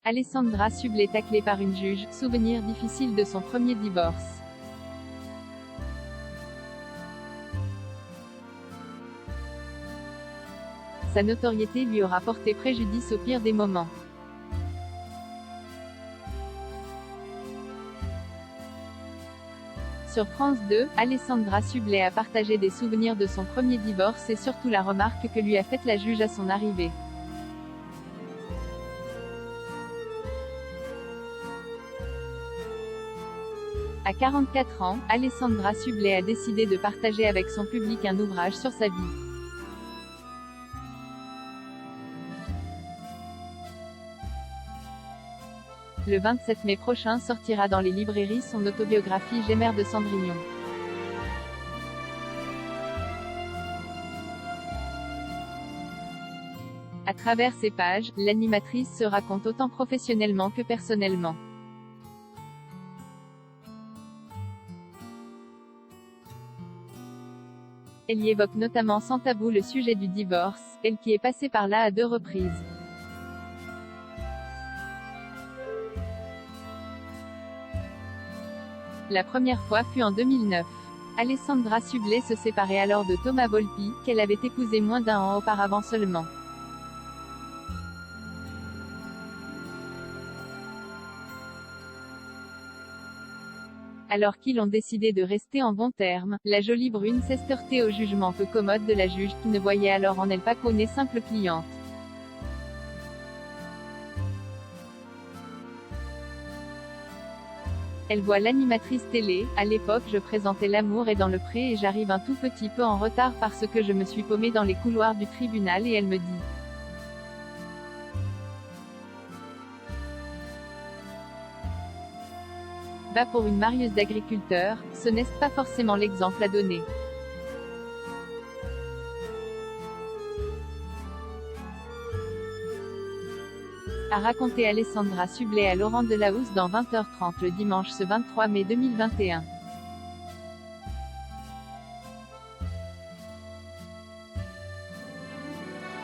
Alessandra Sublet taclée par une juge, souvenir difficile de son premier divorce. Sa notoriété lui aura porté préjudice au pire des moments. Sur France 2, Alessandra Sublet a partagé des souvenirs de son premier divorce et surtout la remarque que lui a faite la juge à son arrivée. À 44 ans, Alessandra Sublet a décidé de partager avec son public un ouvrage sur sa vie. Le 27 mai prochain sortira dans les librairies son autobiographie J'aimère de Cendrillon. À travers ces pages, l'animatrice se raconte autant professionnellement que personnellement. Elle y évoque notamment sans tabou le sujet du divorce, elle qui est passée par là à 2 reprises. La première fois fut en 2009. Alessandra Sublet se séparait alors de Thomas Volpi, qu'elle avait épousé moins d'1 an auparavant seulement. Alors qu'ils ont décidé de rester en bons termes, la jolie brune s'est heurtée au jugement peu commode de la juge qui ne voyait alors en elle pas qu'une simple cliente. Elle voit l'animatrice télé, à l'époque je présentais L'amour est dans le pré et j'arrive un tout petit peu en retard parce que je me suis paumée dans les couloirs du tribunal et elle me dit. Va pour une marieuse d'agriculteur, ce n'est pas forcément l'exemple à donner. A raconté Alessandra Sublet à Laurent Delahousse dans 20h30 le dimanche ce 23 mai 2021.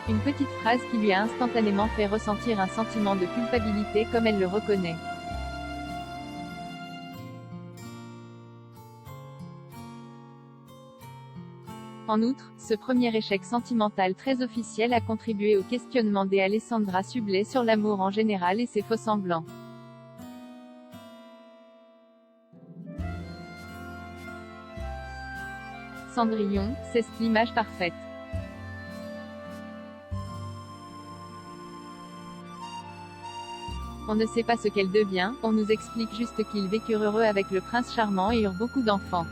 Une petite phrase qui lui a instantanément fait ressentir un sentiment de culpabilité comme elle le reconnaît. En outre, ce premier échec sentimental très officiel a contribué au questionnement d'Alessandra Sublet sur l'amour en général et ses faux-semblants. Cendrillon, c'est l'image parfaite. On ne sait pas ce qu'elle devient, on nous explique juste qu'ils vécurent heureux avec le prince charmant et eurent beaucoup d'enfants.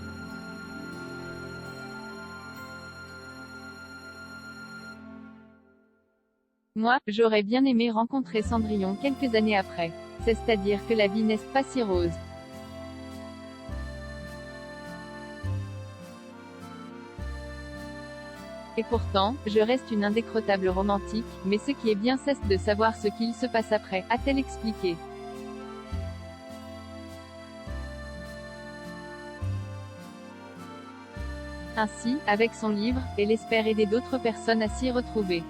Moi, j'aurais bien aimé rencontrer Cendrillon quelques années après. C'est-à-dire que la vie n'est pas si rose. Et pourtant, je reste une indécrottable romantique, mais ce qui est bien c'est de savoir ce qu'il se passe après, a-t-elle expliqué. Ainsi, avec son livre, elle espère aider d'autres personnes à s'y retrouver.